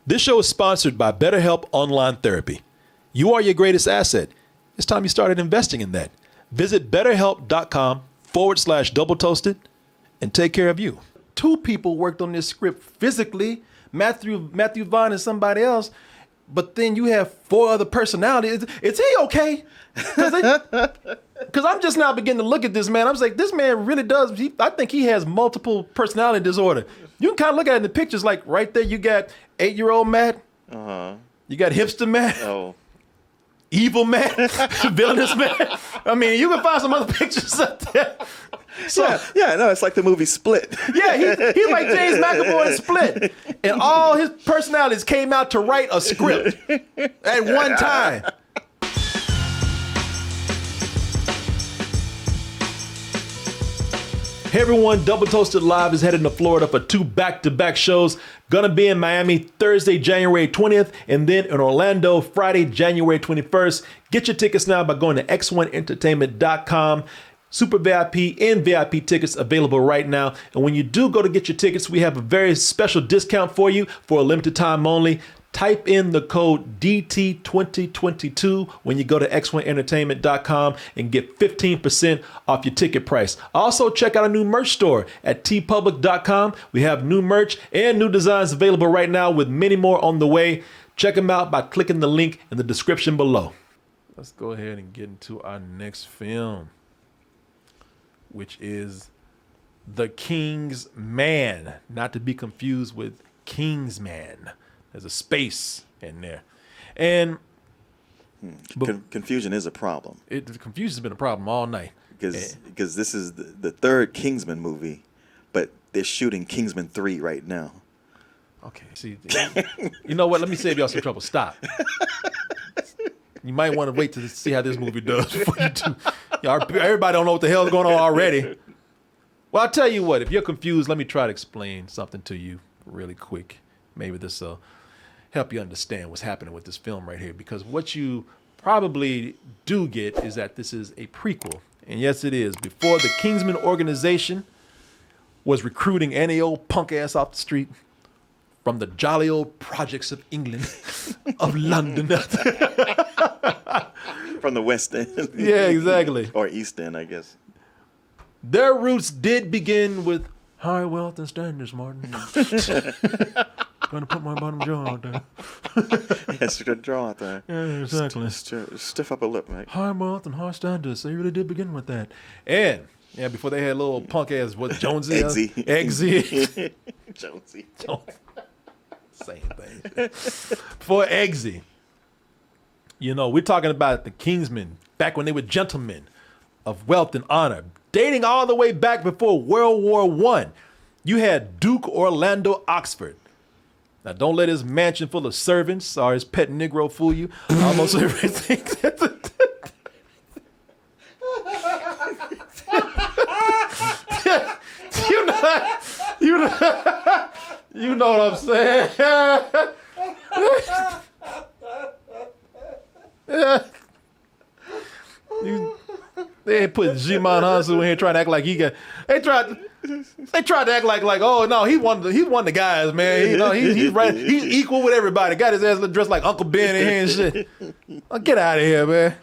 This show is sponsored by BetterHelp Online Therapy. You are your greatest asset. It's time you started investing in that. Visit betterhelp.com/double toasted and take care of you. Two people worked on this script physically, Matthew Vaughn and somebody else, but then you have four other personalities. Is he okay? Because I'm just now beginning to look at this man. I'm like, this man really does. I think he has multiple personality disorder. You can kind of look at it in the pictures, like right there, you got 8-year-old Matt. You got hipster Matt. Evil Matt. Villainous Matt. I mean, you can find some other pictures up there. So, no, it's like the movie Split. Yeah, he's like James McAvoy in Split. And all his personalities came out to write a script at one time. Hey everyone, Double Toasted Live is headed to Florida for 2 back-to-back shows. Gonna be in Miami Thursday, January 20th, and then in Orlando, Friday, January 21st. Get your tickets now by going to x1entertainment.com. Super VIP and VIP tickets available right now. And when you do go to get your tickets, we have a very special discount for you for a limited time only. Type in the code DT2022 when you go to x1entertainment.com and get 15% off your ticket price. Also, check out our new merch store at tpublic.com. We have new merch and new designs available right now with many more on the way. Check them out by clicking the link in the description below. Let's go ahead and get into our next film, which is The King's Man, not to be confused with Kingsman. There's a space in there. And confusion is a problem. Confusion's been a problem all night. Because this is the third Kingsman movie, but they're shooting Kingsman 3 right now. Okay. See, you know what? Let me save y'all some trouble. Stop. You might want to wait to see how this movie does before you do. Everybody don't know what the hell's going on already. Well, I'll tell you what. If you're confused, let me try to explain something to you really quick. Maybe this will help you understand what's happening with this film right here. Because what you probably do get is that this is a prequel. And yes, it is. Before the Kingsman organization was recruiting any old punk ass off the street from the jolly old projects of England, of London. From the West End. Yeah, exactly. Or East End, I guess. Their roots did begin with high wealth and standards, Martin. Gonna put my bottom jaw out there. Yes, good jaw out there. Yeah, exactly. Stiff up a lip, mate. High wealth and high standards. They really did begin with that. And yeah, before they had little punk ass, what, Jonesy? Eggsy. Jonesy. Same thing. Before Eggsy. You know, we're talking about the Kingsmen back when they were gentlemen of wealth and honor, dating all the way back before World War I. You had Duke Orlando Oxford. Now, don't let his mansion full of servants or his pet Negro fool you. Almost everything. You know what I'm saying? They put Jimon Hansu in here trying to act like he got. They tried to act like oh no, he one of the guys, man. You know, he's right. He's equal with everybody. Got his ass dressed like Uncle Ben in here and shit. Oh, get out of here, man.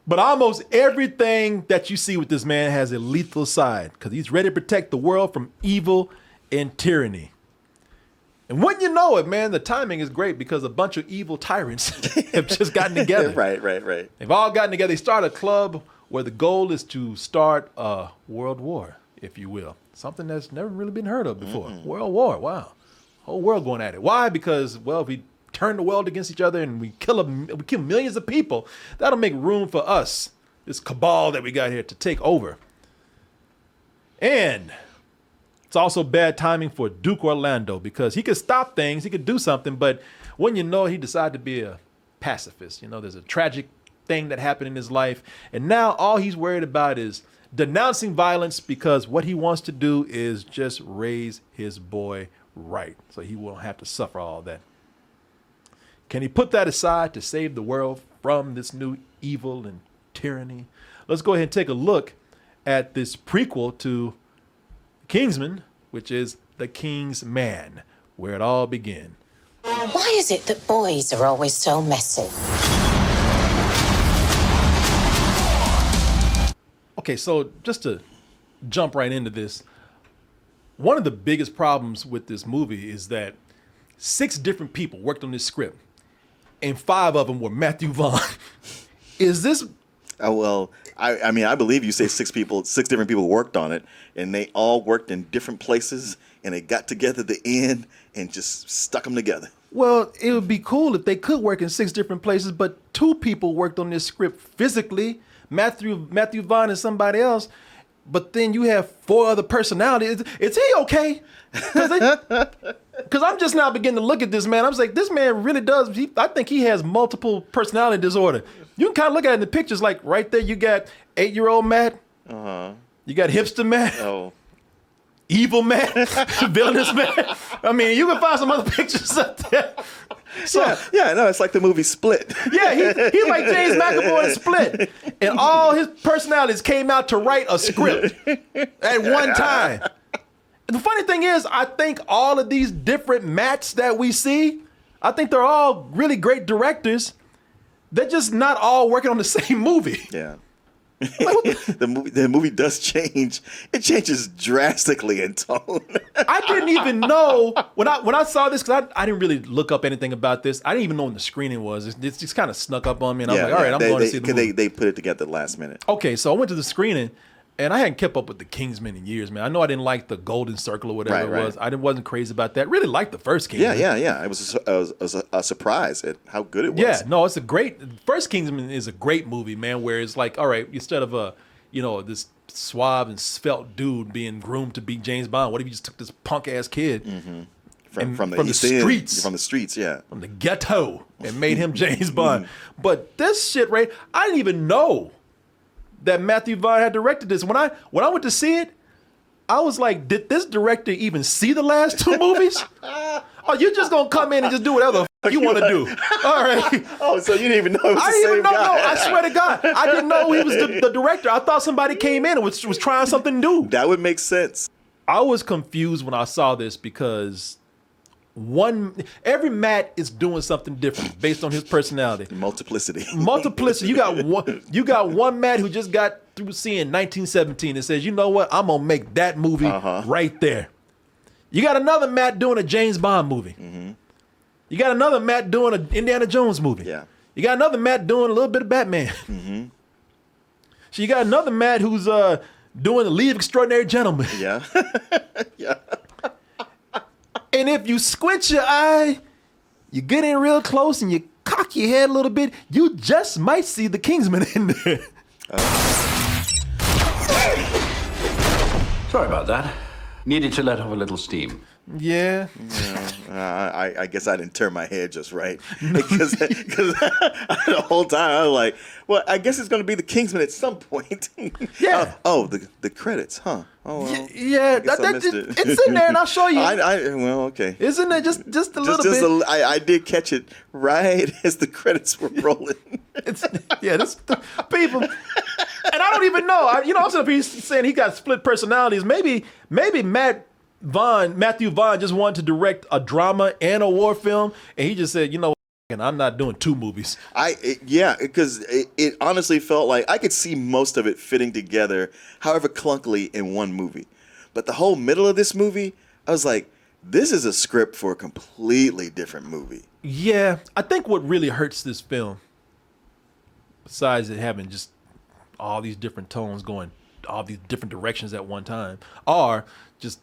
But almost everything that you see with this man has a lethal side because he's ready to protect the world from evil and tyranny. And when you know it, man, the timing is great because a bunch of evil tyrants have just gotten together. Right. They've all gotten together. They start a club where the goal is to start a world war, if you will. Something that's never really been heard of before. World war, wow. Whole world going at it. Why? Because, well, if we turn the world against each other and we kill millions of people, that'll make room for us, this cabal that we got here, to take over. And it's also bad timing for Duke Orlando because he could stop things, he could do something, but when you know, he decided to be a pacifist. You know, there's a tragic thing that happened in his life, and now all he's worried about is denouncing violence because what he wants to do is just raise his boy right so he won't have to suffer all that. Can he put that aside to save the world from this new evil and tyranny? Let's go ahead and take a look at this prequel to Kingsman, which is The King's Man, where it all began. Why is it that boys are always so messy? Okay, so just to jump right into this, one of the biggest problems with this movie is that 6 different people worked on this script, and 5 of them were Matthew Vaughn. Is this? Oh, well, I mean, I believe you say 6 different people worked on it, and they all worked in different places, and they got together at the end and just stuck them together. Well, it would be cool if they could work in 6 different places, but 2 people worked on this script physically, Matthew Vaughn and somebody else, but then you have 4 other personalities. Is he okay? Because I'm just now beginning to look at this man. I was like, this man really does. I think he has multiple personality disorder. You can kind of look at it in the pictures, like right there, you got 8-year-old Matt. You got hipster Matt. Oh. Evil Matt. Villainous Matt. I mean, you can find some other pictures up there. So, Yeah, no, it's like the movie Split. yeah, he's like James McAvoy in Split. And all his personalities came out to write a script at one time. The funny thing is, I think all of these different Matts that we see, I think they're all really great directors. They're just not all working on the same movie. Yeah. The movie does change. It changes drastically in tone. I didn't even know when I saw this, because I didn't really look up anything about this. I didn't even know when the screening was. It just kind of snuck up on me, and I was like, all right, I'm going to see the movie. They put it together at the last minute. Okay, so I went to the screening, and I hadn't kept up with the Kingsman in years, man. I know I didn't like the Golden Circle or whatever it was. I wasn't crazy about that. Really liked the first Kingsman. Yeah. It was a surprise at how good it was. Yeah, no, it's a great. First Kingsman is a great movie, man. Where it's like, all right, instead of this suave and svelte dude being groomed to be James Bond, what if you just took this punk ass kid from the streets, from the ghetto, and made him James Bond? But this shit, right? I didn't even know that Matthew Vaughn had directed this. When I went to see it, I was like, did this director even see the last 2 movies? Or you just gonna come in and just do whatever the fuck you want to do? All right. Oh, so you didn't even know it was I the didn't same even know. guy. No, I swear to God, I didn't know he was the director. I thought somebody came in and was trying something new. That would make sense. I was confused when I saw this because every Matt is doing something different based on his personality. Multiplicity. You got one Matt who just got through seeing 1917 and says, you know what, I'm gonna make that movie right there. You got another Matt doing a James Bond movie. You got another Matt doing an Indiana Jones movie. Yeah. You got another Matt doing a little bit of Batman. So you got another Matt who's doing the League of Extraordinary Gentlemen. Yeah. Yeah. And if you squint your eye, you get in real close and you cock your head a little bit, you just might see the Kingsman in there. Sorry about that. Needed to let off a little steam. Yeah. I guess I didn't turn my head just right. Because the whole time I was like, well, I guess it's going to be the Kingsman at some point. Yeah. The credits, huh? Oh, well, yeah. I missed it. It's in there, and I'll show you. Well, okay. It's in there just a little bit. I did catch it right as the credits were rolling. This people, and I don't even know. I'm sitting up here saying he got split personalities. Maybe Matthew Vaughn just wanted to direct a drama and a war film, and he just said, you know, and I'm not doing 2 movies. Because it honestly felt like I could see most of it fitting together, however clunkily, in one movie. But the whole middle of this movie, I was like, this is a script for a completely different movie. Yeah, I think what really hurts this film, besides it having just all these different tones going all these different directions at one time, are just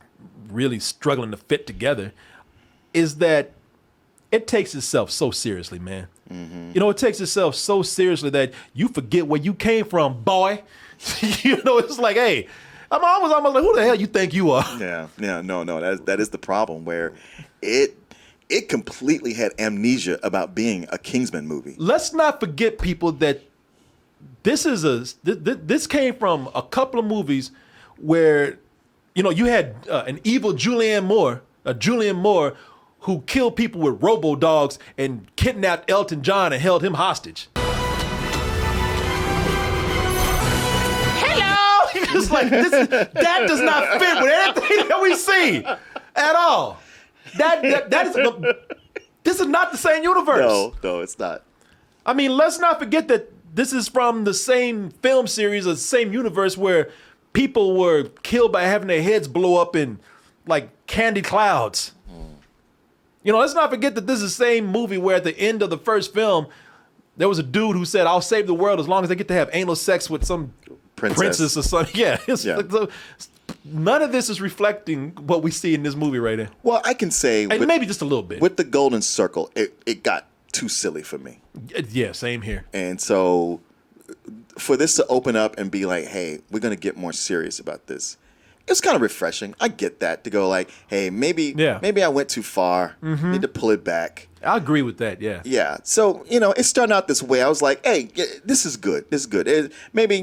really struggling to fit together, is that it takes itself so seriously, man. It takes itself so seriously that you forget where you came from, boy. It's like, hey, I'm almost like, who the hell you think you are? Yeah, no, that is the problem, where it completely had amnesia about being a Kingsman movie. Let's not forget, people, that this came from a couple of movies where, you had an evil Julianne Moore, who killed people with robo-dogs and kidnapped Elton John and held him hostage. Hello! It's like, that does not fit with anything that we see at all. This This is not the same universe. No, it's not. I mean, let's not forget that this is from the same film series, the same universe where people were killed by having their heads blow up in like candy clouds. You know, let's not forget that this is the same movie where at the end of the first film, there was a dude who said, "I'll save the world as long as I get to have anal sex with some princess or something." Yeah. So, none of this is reflecting what we see in this movie right here. Well, I can say And maybe just a little bit. with the Golden Circle, it got too silly for me. Yeah, same here. And so for this to open up and be like, hey, we're going to get more serious about this. It's kind of refreshing. I get that, to go like, hey, maybe I went too far. Need to pull it back. I agree with that, yeah. Yeah. So, it started out this way. I was like, hey, this is good. This is good. Maybe,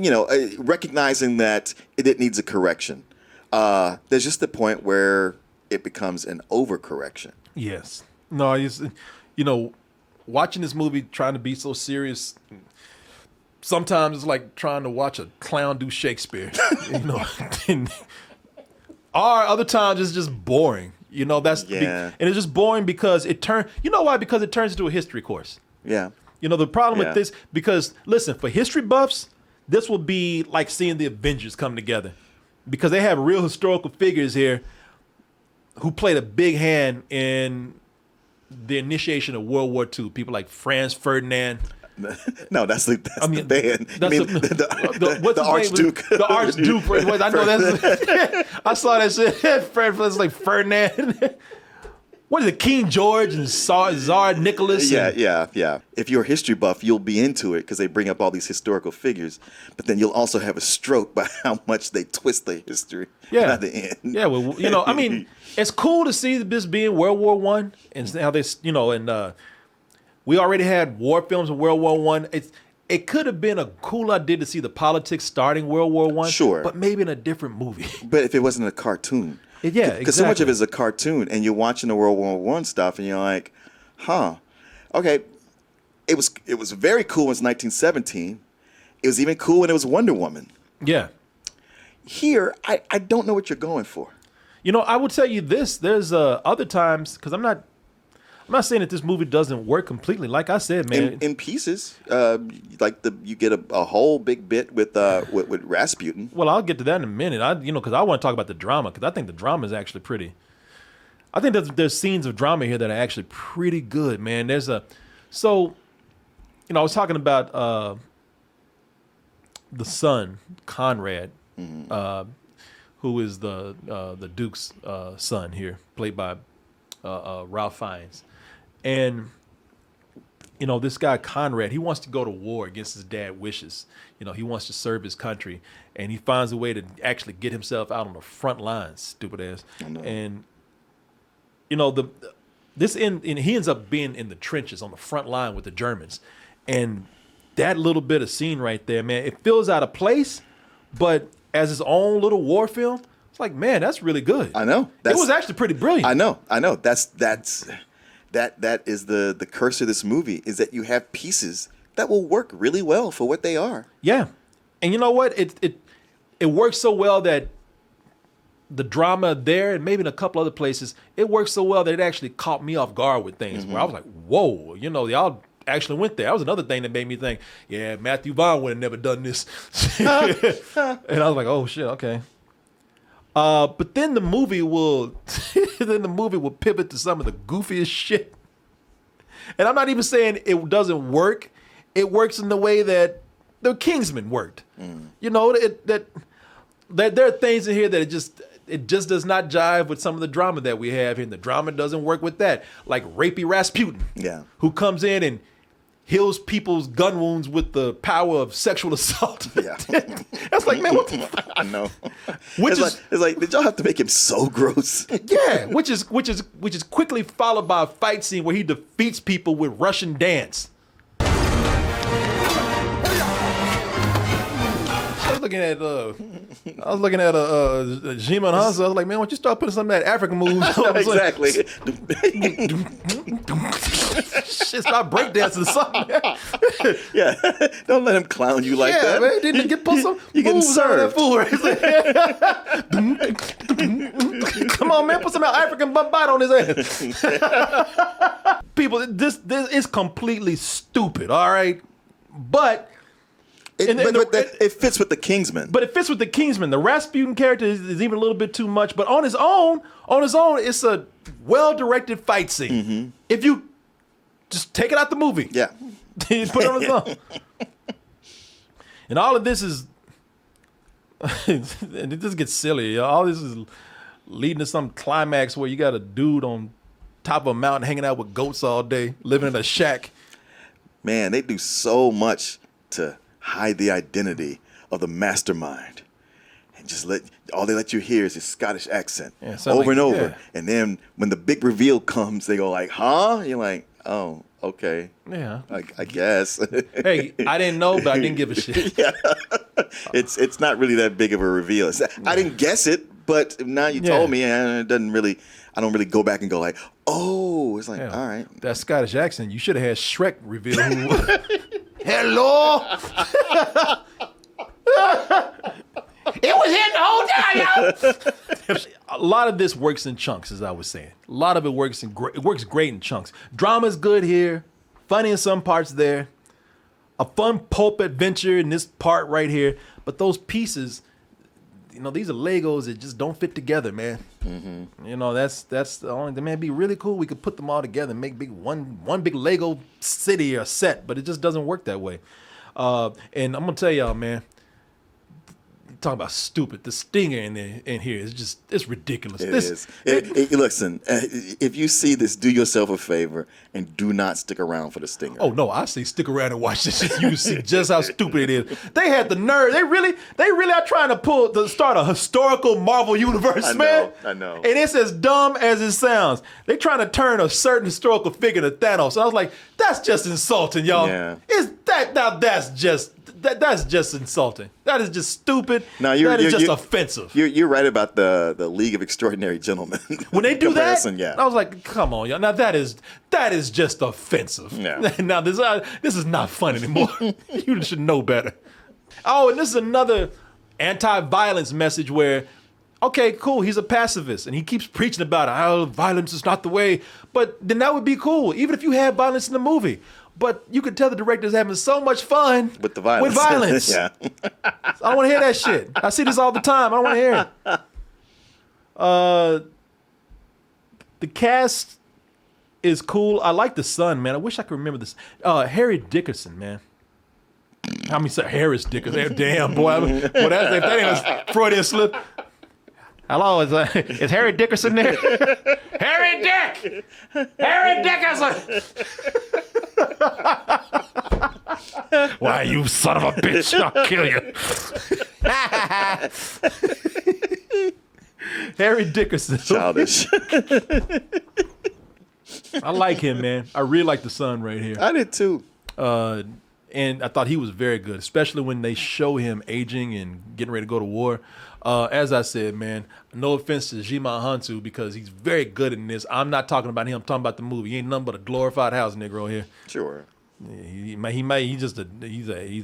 recognizing that it needs a correction. There's just the point where it becomes an overcorrection. Yes. No, watching this movie trying to be so serious, sometimes it's like trying to watch a clown do Shakespeare. Or other times it's just boring. And it's just boring because because it turns into a history course. Yeah. The problem with this, because listen, for history buffs, this will be like seeing the Avengers come together, because they have real historical figures here who played a big hand in the initiation of World War II. People like Franz Ferdinand. No, that's the band. The Archduke. The Archduke. I know that's. I saw that shit. Fred was like Ferdinand. What is it? King George and Tsar Nicholas. Yeah. If you're a history buff, you'll be into it because they bring up all these historical figures. But then you'll also have a stroke by how much they twist the history by the end. Yeah, well, I mean, it's cool to see this being World War I and how they, and we already had war films in World War I. It could have been a cool idea to see the politics starting World War I. Sure. But maybe in a different movie. But if it wasn't a cartoon. Yeah, because so much of it is a cartoon, and you're watching the World War I stuff, and you're like, okay. It was very cool when it was 1917. It was even cool when it was Wonder Woman. Yeah. Here, I don't know what you're going for. I will tell you this. There's other times, because I'm not saying that this movie doesn't work completely. Like I said, man, in pieces, you get a whole big bit with Rasputin. Well, I'll get to that in a minute. Because I want to talk about the drama, because I think the drama is actually pretty. I think there's scenes of drama here that are actually pretty good, man. I was talking about the son, Conrad, who is the Duke's son here, played by Ralph Fiennes. And, this guy, Conrad, he wants to go to war against his dad's wishes. He wants to serve his country. And he finds a way to actually get himself out on the front lines, stupid ass. And, he ends up being in the trenches on the front line with the Germans. And that little bit of scene right there, man, it feels out of place, but as its own little war film, it's like, man, that's really good. I know. It was actually pretty brilliant. I know. That is the curse of this movie, is that you have pieces that will work really well for what they are. Yeah. And you know what? It works so well that the drama there, and maybe in a couple other places, it works so well that it actually caught me off guard with things where I was like, whoa, y'all actually went there. That was another thing that made me think, yeah, Matthew Vaughn would have never done this. And I was like, oh shit, okay. But then the movie will pivot to some of the goofiest shit. And I'm not even saying it doesn't work. It works in the way that the Kingsman worked. That there are things in here that it just does not jive with some of the drama that we have here. And the drama doesn't work with that. Like rapey Rasputin, who comes in and heals people's gun wounds with the power of sexual assault. Yeah. That's like, man, what the fuck? I know. It's like, did y'all have to make him so gross? Yeah, which is quickly followed by a fight scene where he defeats people with Russian dance. I was looking at Jima Hansa. I was like, man, why don't you start putting some of that African moves? Exactly. Shit, start breakdancing or something. Yeah, don't let him clown you like that. Man, didn't get put some you getting moves out of served. that fool. Come on, man, put some African butt on his ass. People people, this is completely stupid. All right, but. It fits with the Kingsman. But it fits with the Kingsman. The Rasputin character is even a little bit too much. But on his own, it's a well-directed fight scene. Mm-hmm. If you just take it out the movie, Yeah. put it on his own. And all of this is, and it just gets silly. All this is leading to some climax where you got a dude on top of a mountain hanging out with goats all day, living in a shack. Man, they do so much to hide the identity of the mastermind, and just all they let you hear is his Scottish accent over and over. Yeah. And then when the big reveal comes, they go like, "Huh?" You're like, "Oh, okay, Yeah. I guess." Hey, I didn't know, but I didn't give a shit. It's not really that big of a reveal. I didn't guess it, but now you told me, and it doesn't really. I don't really go back and go like, "Oh," it's like, all right. That Scottish accent, you should have had Shrek reveal who was. Hello? It was here the whole time, yo. A lot of this works in chunks, as I was saying. A lot of it works great in chunks. Drama's good here, funny in some parts there, a fun pulp adventure in this part right here. But those pieces, these are Legos that just don't fit together, man. Mm-hmm. That's the only. They may be really cool. We could put them all together and make one big Lego city or set, but it just doesn't work that way. And I'm gonna tell y'all, man. Talking about stupid. The stinger in here is it's ridiculous. It is. Listen, if you see this, do yourself a favor and do not stick around for the stinger. Oh no, I say stick around and watch this. You see just how stupid it is. They had the nerve. They really are trying to start a historical Marvel universe, man. I know. And it's as dumb as it sounds. They trying to turn a certain historical figure to Thanos. And I was like, that's just insulting, y'all. Yeah. That's just insulting. That is just stupid. No, that is just offensive. You're right about the League of Extraordinary Gentlemen. When they do that, yeah. I was like, come on, y'all. Now that is just offensive. Yeah. Now this is not fun anymore. You should know better. Oh, and this is another anti-violence message where, okay, cool, he's a pacifist and he keeps preaching about how violence is not the way. But then that would be cool, even if you had violence in the movie. But you could tell the director's having so much fun with the violence. Yeah. I don't want to hear that shit. I see this all the time. I don't want to hear it. The cast is cool. I like the son, man. I wish I could remember this. Harry Dickerson, man. How many say Harris Dickerson? Damn, boy. If that ain't a Freudian slip. Hello, is Harry Dickerson there? Harry Dick! Harry Dickerson! Why, you son of a bitch, I'll kill you. Harry Dickerson. Childish. I like him, man. I really like the son right here. I did too. And I thought he was very good, especially when they show him aging and getting ready to go to war. As I said, man, no offense to Jima Hantu because he's very good in this. I'm not talking about him. I'm talking about the movie. He ain't nothing but a glorified house Negro here. Sure. He's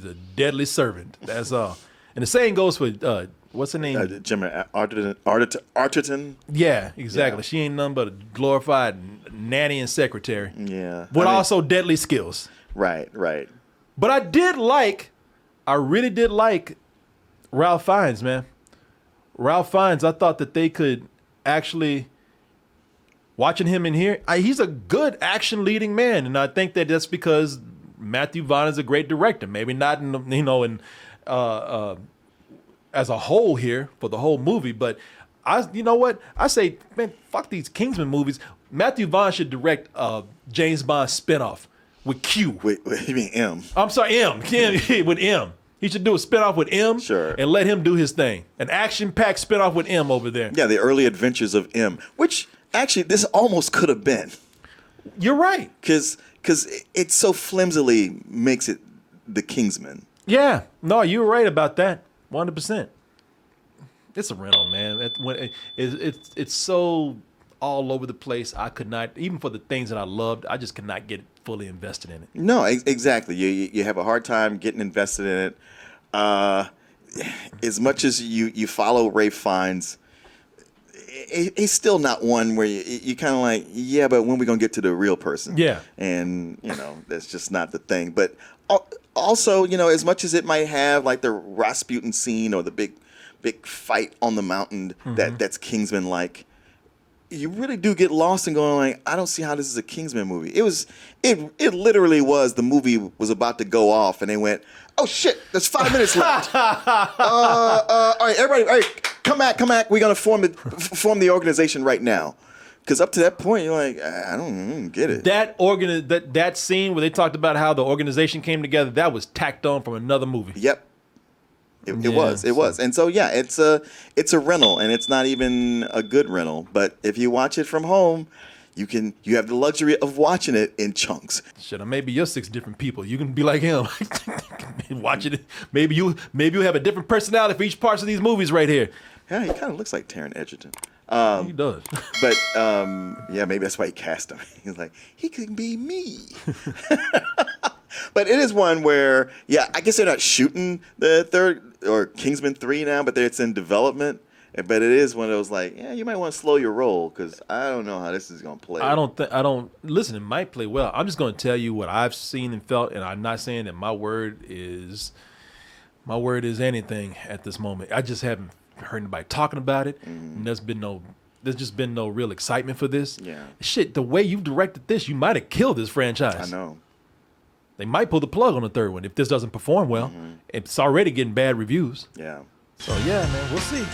a deadly servant. That's all. And the same goes for what's her name? Gemma Arterton. Yeah, exactly. Yeah. She ain't nothing but a glorified nanny and secretary. Yeah. But also deadly skills. Right. But I really did like Ralph Fiennes, man. Ralph Fiennes, I thought that they could actually, watching him in here, he's a good action leading man. And I think that that's because Matthew Vaughn is a great director. Maybe not as a whole here for the whole movie, but you know what? I say, man, fuck these Kingsman movies. Matthew Vaughn should direct a James Bond spinoff with Q. Wait, you mean M? I'm sorry, M. With M. He should do a spinoff with M. Sure. And let him do his thing. An action-packed spinoff with M over there. Yeah, the early adventures of M, which actually this almost could have been. You're right. Because it so flimsily makes it the Kingsman. Yeah. No, you were right about that. 100%. It's a rental, man. It's so all over the place. I could not, even for the things that I loved, I just could not get fully invested in it. No, exactly. You have a hard time getting invested in it. As much as you follow Ralph Fiennes, he's still not one where you kind of like, yeah, but when we gonna get to the real person? Yeah. And that's just not the thing. But also, as much as it might have like the Rasputin scene or the big fight on the mountain that's Kingsman like, you really do get lost in going like, I don't see how this is a Kingsman movie. It literally was, the movie was about to go off and they went, oh shit, there's 5 minutes left. All right, everybody, all right, come back. We're gonna form the organization right now. Because up to that point, you're like, I don't get it. That scene where they talked about how the organization came together, that was tacked on from another movie. Yep. It was. And so, yeah, it's a rental, and it's not even a good rental. But if you watch it from home, you have the luxury of watching it in chunks. Shit, maybe you're 6 different people. You can be like him. Watching it. Maybe you have a different personality for each part of these movies right here. Yeah, he kind of looks like Taron Egerton. He does. But yeah, maybe that's why he cast him. He's like, he could be me. But it is one where, yeah, I guess they're not shooting the third or Kingsman 3 now, but it's in development. But it is one of those like, yeah, you might want to slow your roll because I don't know how this is going to play. Listen, it might play well. I'm just going to tell you what I've seen and felt, and I'm not saying that my word is anything at this moment. I just haven't heard anybody talking about it. And there's just been no real excitement for this. Yeah. Shit, the way you directed this, you might have killed this franchise. I know. They might pull the plug on the third one if this doesn't perform well. It's already getting bad reviews. Yeah. So yeah, man, we'll see.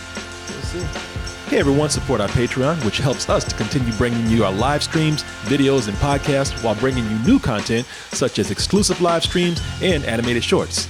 Hey everyone, support our Patreon, which helps us to continue bringing you our live streams, videos, and podcasts while bringing you new content such as exclusive live streams and animated shorts.